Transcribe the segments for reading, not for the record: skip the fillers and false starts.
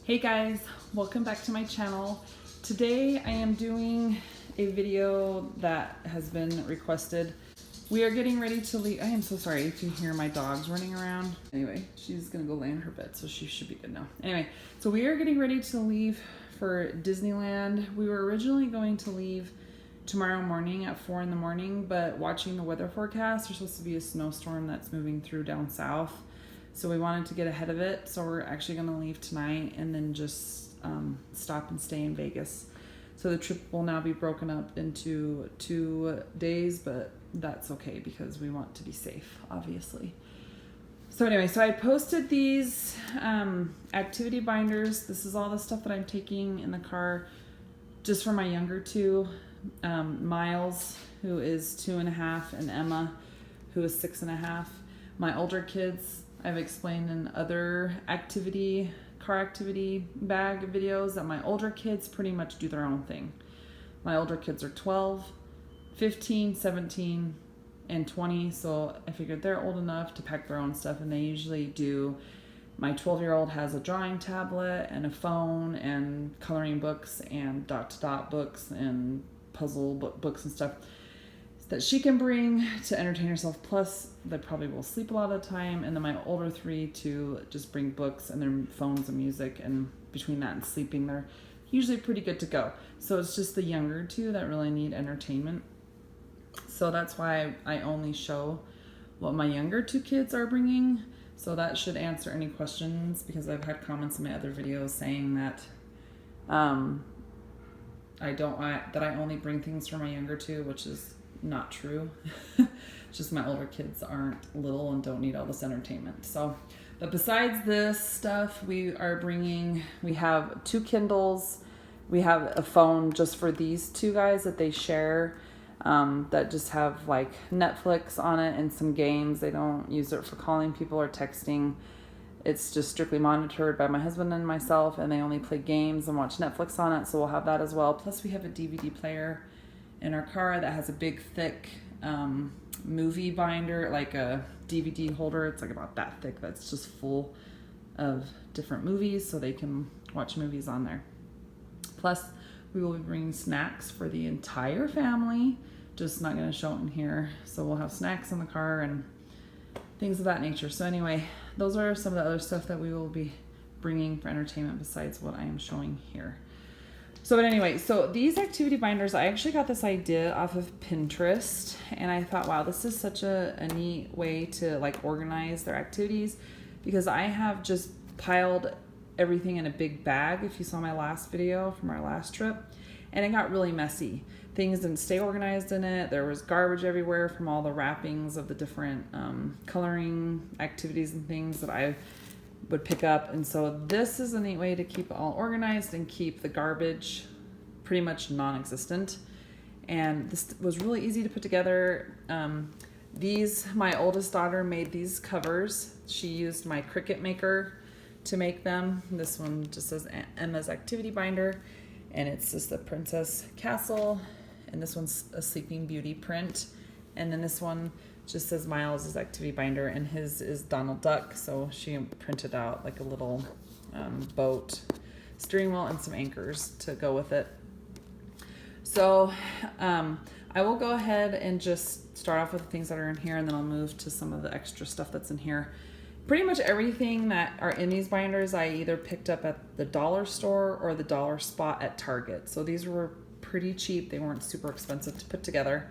Hey guys, welcome back to my channel. Today I am doing a video that has been requested. We are getting ready to leave. I am so sorry if you hear my dogs running around. Anyway, she's gonna go lay in her bed, so she should be good now. Anyway, so we are getting ready to leave for Disneyland. We were originally going to leave tomorrow morning at 4 in the morning, but watching the weather forecast, there's supposed to be a snowstorm that's moving through down south. So we wanted to get ahead of it. So we're actually going to leave tonight and then just stop and stay in Vegas. So the trip will now be broken up into 2 days, but that's okay because we want to be safe, obviously. So anyway, so I posted these activity binders. This is all the stuff that I'm taking in the car just for my younger two, Miles, who is 2.5, and Emma, who is 6.5. My older kids, I've explained in other car activity bag videos that my older kids pretty much do their own thing. My older kids are 12, 15, 17, and 20, so I figured they're old enough to pack their own stuff, and they usually do. My 12-year-old has a drawing tablet and a phone and coloring books and dot-to-dot books and puzzle books and stuff that she can bring to entertain herself. Plus, they probably will sleep a lot of the time. And then my older three to just bring books and their phones and music. And between that and sleeping, they're usually pretty good to go. So it's just the younger two that really need entertainment. So that's why I only show what my younger two kids are bringing. So that should answer any questions, because I've had comments in my other videos saying that I only bring things for my younger two, which is not true. Just my older kids aren't little and don't need all this entertainment. So, but besides this stuff, we have 2 Kindles. We have a phone just for these two guys that they share, that just have like Netflix on it and some games. They don't use it for calling people or texting. It's just strictly monitored by my husband and myself, and they only play games and watch Netflix on it, so we'll have that as well. Plus we have a DVD player in our car that has a big thick movie binder, like a DVD holder. It's like about that thick, that's just full of different movies, so they can watch movies on there. Plus we will be bringing snacks for the entire family, just not going to show it in here. So we'll have snacks in the car and things of that nature. So anyway, those are some of the other stuff that we will be bringing for entertainment besides what I am showing here. So, but anyway, so these activity binders, I actually got this idea off of Pinterest, and I thought, wow, this is such a neat way to like organize their activities, because I have just piled everything in a big bag. If you saw my last video from our last trip, and it got really messy. Things didn't stay organized in it. There was garbage everywhere from all the wrappings of the different coloring activities and things that I would pick up. And so this is a neat way to keep it all organized and keep the garbage pretty much non-existent. And this was really easy to put together. My oldest daughter made these covers. She used my Cricut maker to make them. This one just says Emma's activity binder, and it's just the Princess Castle, and this one's a Sleeping Beauty print, and then this one just says Miles' activity binder, and his is Donald Duck. So she printed out like a little boat steering wheel and some anchors to go with it. So I will go ahead and just start off with the things that are in here, and then I'll move to some of the extra stuff that's in here. Pretty much everything that are in these binders I either picked up at the dollar store or the dollar spot at Target. So these were pretty cheap. They weren't super expensive to put together.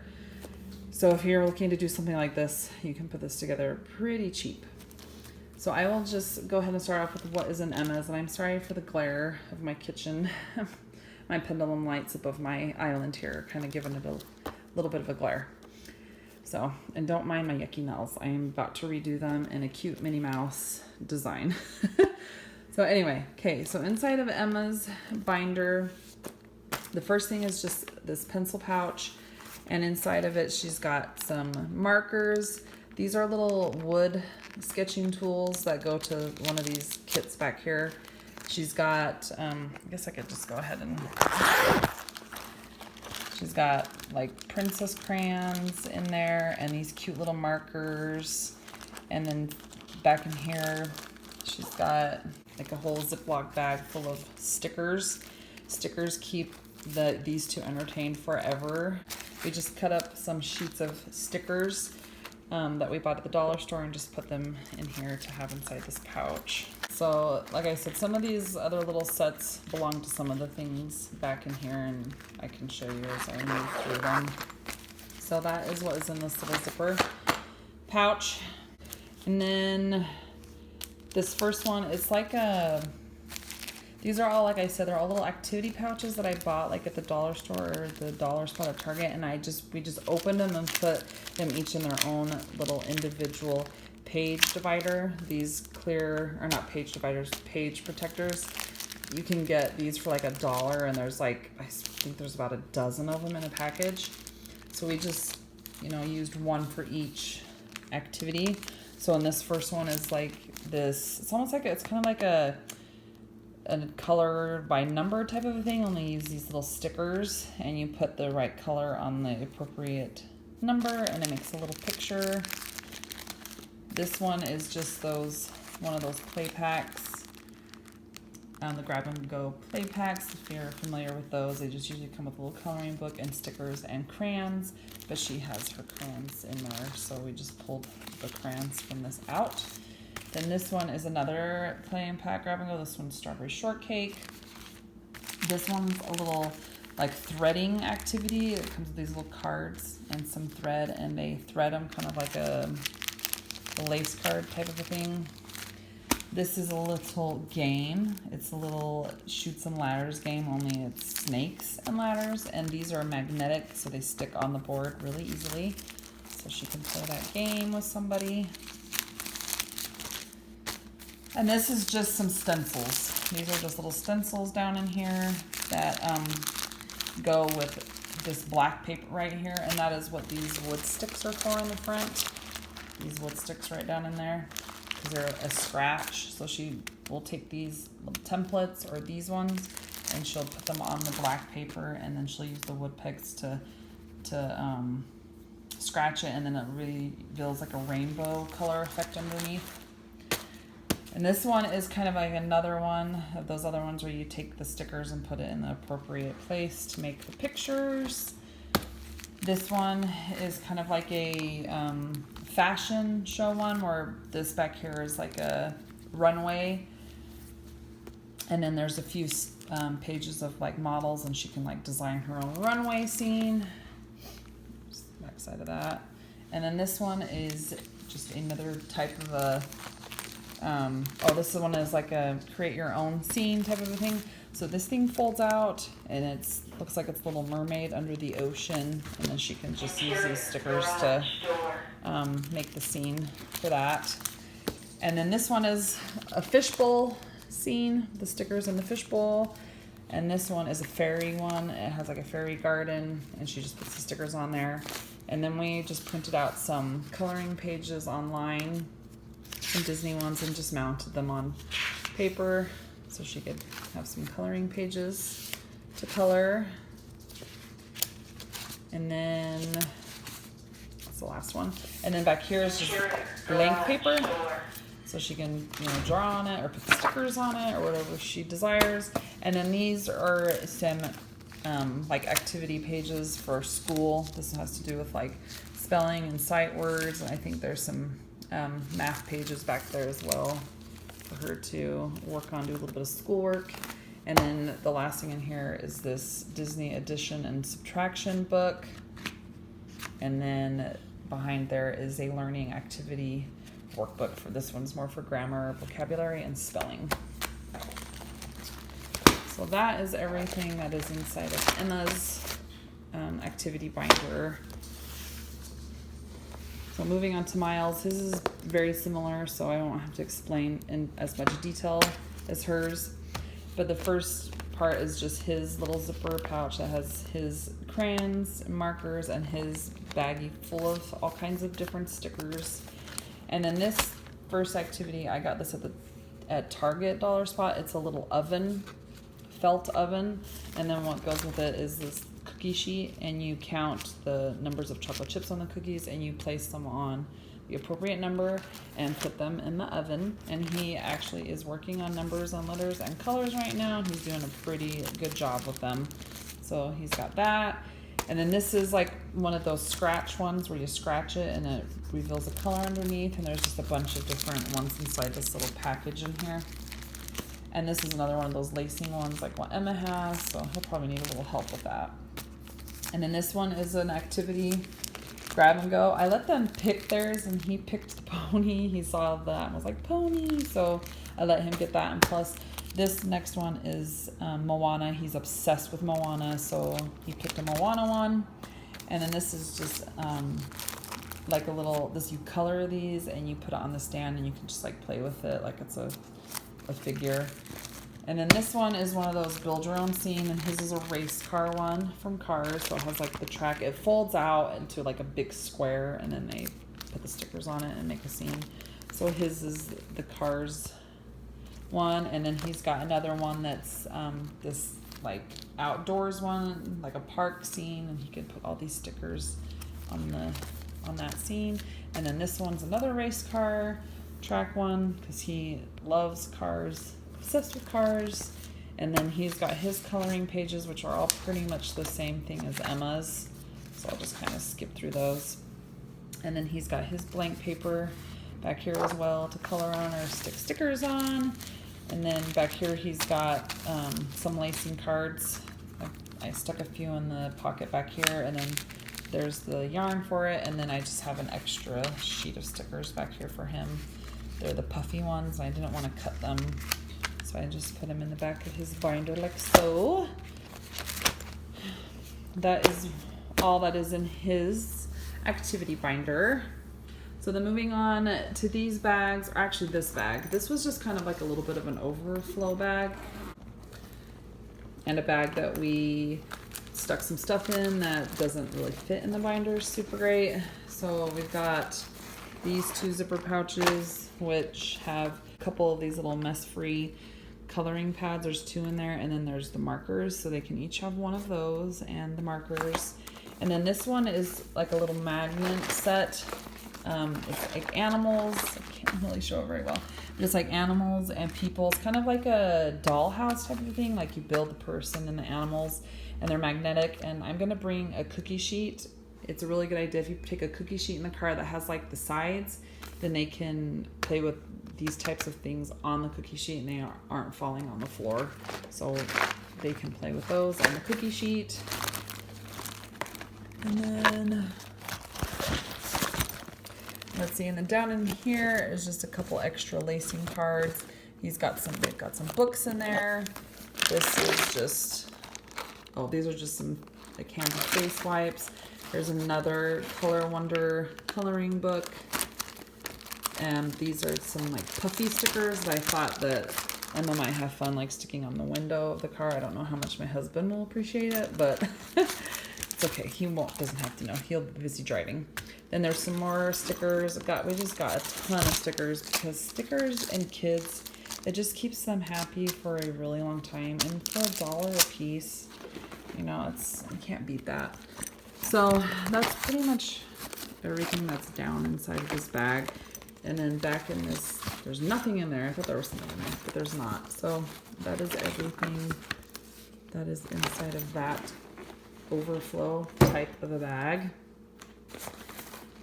So if you're looking to do something like this, you can put this together pretty cheap. So I will just go ahead and start off with what is in Emma's, and I'm sorry for the glare of my kitchen. My pendulum lights above my island here kind of giving it a little bit of a glare. So, and don't mind my yucky nails. I am about to redo them in a cute Minnie Mouse design. So anyway, okay, so inside of Emma's binder, the first thing is just this pencil pouch. And inside of it, she's got some markers. These are little wood sketching tools that go to one of these kits back here. She's got, I guess I could just go ahead and... She's got like princess crayons in there and these cute little markers. And then back in here, she's got like a whole Ziploc bag full of stickers. Stickers keep these two entertained forever. We just cut up some sheets of stickers that we bought at the dollar store and just put them in here to have inside this pouch. So like I said, some of these other little sets belong to some of the things back in here, and I can show you as I move through them. So that is what is in this little zipper pouch. And then this first one, it's like these are all, like I said, they're all little activity pouches that I bought like at the dollar store or the dollar spot at Target, and we just opened them and put them each in their own little individual page divider. These clear, or not page dividers, page protectors. You can get these for like $1, and there's like, I think there's about a dozen of them in a package. So we just, used one for each activity. So in this first one is like this, it's almost like, it's kind of like a color by number type of a thing, only use these little stickers, and you put the right color on the appropriate number, and it makes a little picture. This one is just one of those play packs, the grab and go play packs. If you're familiar with those, they just usually come with a little coloring book and stickers and crayons, but she has her crayons in there, so we just pulled the crayons from this out. Then this one is another play and pack grab and go. This one's strawberry shortcake. This one's a little like threading activity. It comes with these little cards and some thread, and they thread them kind of like a lace card type of a thing. This is a little game. It's a little chutes and ladders game, only it's snakes and ladders, and these are magnetic, so they stick on the board really easily. So she can play that game with somebody. And this is just some stencils. These are just little stencils down in here that go with this black paper right here, and that is what these wood sticks are for in the front. These wood sticks right down in there, because they're a scratch. So she will take these little templates or these ones, and she'll put them on the black paper, and then she'll use the wood picks to scratch it, and then it reveals like a rainbow color effect underneath. And this one is kind of like another one of those other ones where you take the stickers and put it in the appropriate place to make the pictures. This one is kind of like a fashion show one, where this back here is like a runway. And then there's a few pages of like models, and she can like design her own runway scene. Just the back side of that. And then this one is just another type of a this one is like a create your own scene type of a thing. So this thing folds out, and looks like it's a little mermaid under the ocean, and then she can just use these stickers to make the scene for that. And then this one is a fishbowl scene, the stickers in the fishbowl. And this one is a fairy one. It has like a fairy garden, and she just puts the stickers on there. And then we just printed out some coloring pages online, some Disney ones, and just mounted them on paper so she could have some coloring pages to color. And then that's the last one. And then back here is just blank paper, so she can draw on it or put the stickers on it or whatever she desires. And then these are some like activity pages for school. This has to do with like spelling and sight words, and I think there's some math pages back there as well for her to work on, do a little bit of schoolwork. And then the last thing in here is this Disney addition and subtraction book. And then behind there is a learning activity workbook. For this one's more for grammar, vocabulary, and spelling. So that is everything that is inside of Emma's activity binder. So moving on to Miles, his is very similar, so I won't have to explain in as much detail as hers. But the first part is just his little zipper pouch that has his crayons and markers and his baggie full of all kinds of different stickers. And then this first activity, I got this at Target dollar spot. It's a little oven, felt oven, and then what goes with it is this cookie sheet, and you count the numbers of chocolate chips on the cookies, and you place them on the appropriate number and put them in the oven. And he actually is working on numbers on letters and colors right now. He's doing a pretty good job with them. So he's got that. And then this is like one of those scratch ones where you scratch it and it reveals a color underneath. And there's just a bunch of different ones inside this little package in here. And this is another one of those lacing ones like what Emma has. So he'll probably need a little help with that. And then this one is an activity grab and go. I let them pick theirs and he picked the pony. He saw that and was like, pony. So I let him get that. And plus this next one is Moana. He's obsessed with Moana, so he picked a Moana one. And then this is just like a little, you color these and you put it on the stand and you can just like play with it like it's a figure. And then this one is one of those build your own scene, and his is a race car one from Cars. So it has like the track, it folds out into like a big square and then they put the stickers on it and make a scene. So his is the Cars one, and then he's got another one that's this like outdoors one, like a park scene, and he can put all these stickers on that scene. And then this one's another race car track one because he loves cars, obsessed with cars. And then he's got his coloring pages, which are all pretty much the same thing as Emma's, so I'll just kind of skip through those. And then he's got his blank paper back here as well to color on or stick stickers on. And then back here he's got some lacing cards. I stuck a few in the pocket back here, and then there's the yarn for it, and then I just have an extra sheet of stickers back here for him. They're the puffy ones. I didn't want to cut them, so I just put them in the back of his binder like so. That is all that is in his activity binder. So then moving on to these bags, or actually this bag. This was just kind of like a little bit of an overflow bag. And a bag that we stuck some stuff in that doesn't really fit in the binder super great. So we've got these 2 zipper pouches, which have a couple of these little mess-free coloring pads. There's 2 in there, and then there's the markers, so they can each have one of those and the markers. And then this one is like a little magnet set. It's like animals. I can't really show it very well, but it's like animals and people. It's kind of like a dollhouse type of thing. Like you build the person and the animals, and they're magnetic. And I'm gonna bring a cookie sheet. It's a really good idea if you take a cookie sheet in the car that has like the sides, then they can play with these types of things on the cookie sheet and they aren't falling on the floor. So they can play with those on the cookie sheet. And then let's see, and then down in here is just a couple extra lacing cards. They've got some books in there. This is just, these are just some like hands and face wipes. There's another Color Wonder coloring book. And these are some like puffy stickers that I thought that Emma might have fun like sticking on the window of the car. I don't know how much my husband will appreciate it, but it's okay. He doesn't have to know. He'll be busy driving. Then there's some more stickers. We just got a ton of stickers because stickers and kids, it just keeps them happy for a really long time. And for $1 a piece, you know, you can't beat that. So that's pretty much everything that's down inside of this bag. And then back in this, there's nothing in there. I thought there was something in there, but there's not. So that is everything that is inside of that overflow type of a bag.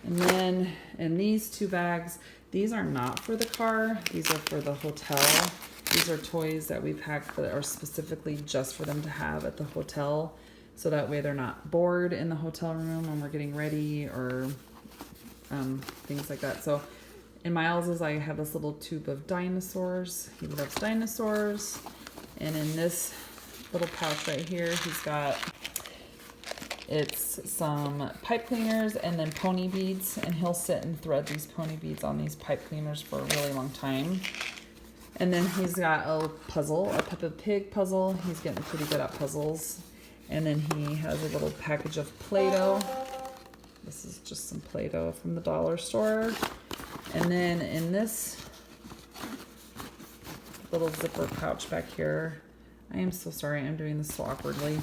And then in these 2 bags, these are not for the car. These are for the hotel. These are toys that we packed that are specifically just for them to have at the hotel. So that way they're not bored in the hotel room when we're getting ready or things like that. So in Miles's, I have this little tube of dinosaurs. He loves dinosaurs. And in this little pouch right here, he's got, it's some pipe cleaners and then pony beads. And he'll sit and thread these pony beads on these pipe cleaners for a really long time. And then he's got a puzzle, a Peppa Pig puzzle. He's getting pretty good at puzzles. And then he has a little package of Play-Doh. This is just some Play-Doh from the dollar store. And then in this little zipper pouch back here, I am so sorry I'm doing this so awkwardly,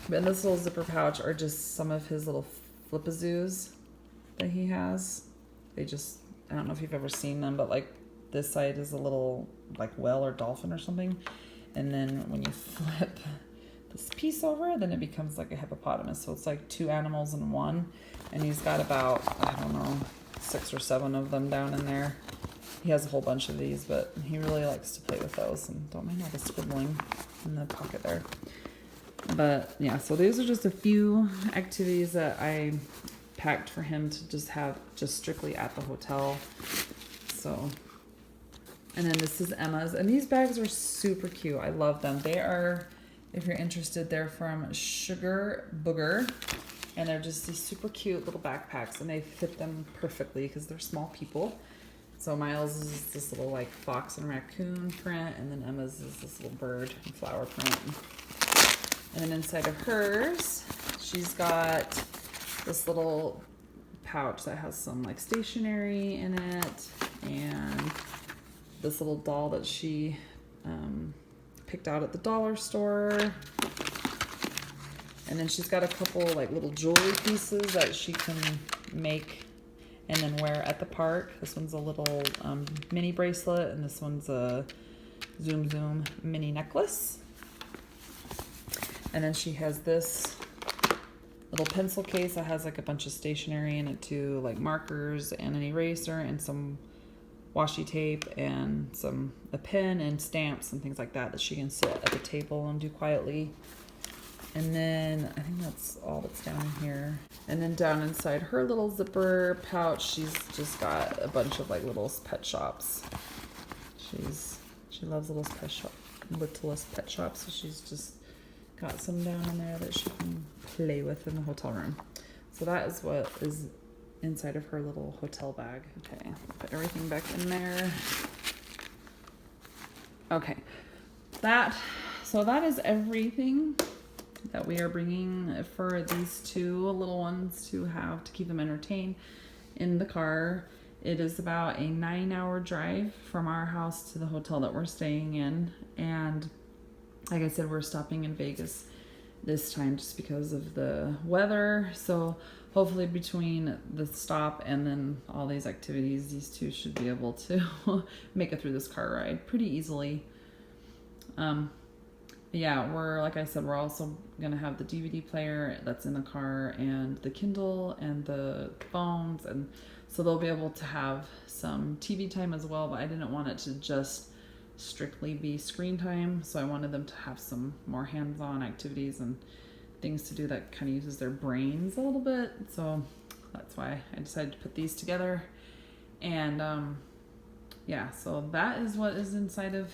but in this little zipper pouch are just some of his little flipazoos that he has. they just, I don't know if you've ever seen them, but like this side is a little like whale or dolphin or something. And then when you flip this piece over, then it becomes like a hippopotamus. So it's like 2 animals in one. And he's got about, I don't know, 6 or 7 of them down in there. He has a whole bunch of these, but he really likes to play with those. And don't mind all the scribbling in the pocket there. But yeah, so these are just a few activities that I packed for him to just have just strictly at the hotel. So, and then this is Emma's, and these bags are super cute. I love them. They are, if you're interested, they're from Sugar Booger, and they're just these super cute little backpacks, and they fit them perfectly because they're small people. So Miles is this little like fox and raccoon print, and then Emma's is this little bird and flower print. And then inside of hers, she's got this little pouch that has some like stationery in it, and this little doll that she picked out at the dollar store. And then she's got a couple like little jewelry pieces that she can make and then wear at the park. This one's a little mini bracelet, and this one's a Zoom Zoom mini necklace. And then she has this little pencil case that has like a bunch of stationery in it too, like markers and an eraser and some washi tape and a pen and stamps and things like that that she can sit at the table and do quietly. And then I think that's all that's down here. And then down inside her little zipper pouch, she's just got a bunch of like little pet shops. She loves littlest pet shops, so she's just got some down in there that she can play with in the hotel room. So that is what is inside of her little hotel bag. Okay, put everything back in there. Okay, so that is everything that we are bringing for these 2 little ones to have to keep them entertained in the car. It is about a 9-hour drive from our house to the hotel that we're staying in, and like I said, we're stopping in Vegas this time just because of the weather. So hopefully between the stop and then all these activities, these 2 should be able to make it through this car ride pretty easily. Yeah, like I said, we're also going to have the DVD player that's in the car and the Kindle and the phones. And so they'll be able to have some TV time as well, but I didn't want it to just strictly be screen time. So I wanted them to have some more hands-on activities and things to do that kind of uses their brains a little bit. So that's why I decided to put these together. And yeah, so that is what is inside of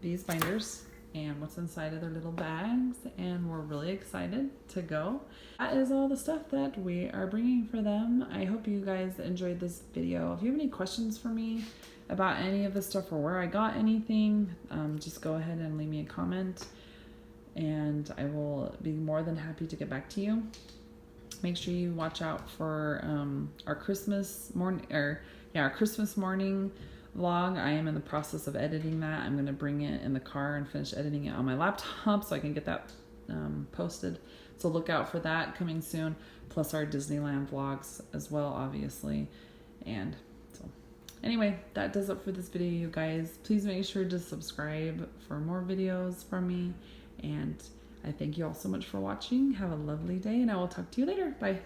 these binders and what's inside of their little bags, and we're really excited to go. That is all the stuff that we are bringing for them. I hope you guys enjoyed this video. If you have any questions for me about any of this stuff or where I got anything, just go ahead and leave me a comment, and I will be more than happy to get back to you. Make sure you watch out for our Christmas morning, our Christmas morning vlog. I am in the process of editing that. I'm going to bring it in the car and finish editing it on my laptop so I can get that posted. So look out for that coming soon, plus our Disneyland vlogs as well, obviously. And so anyway, that does it for this video, you guys. Please make sure to subscribe for more videos from me, and I thank you all so much for watching. Have a lovely day, and I will talk to you later. Bye.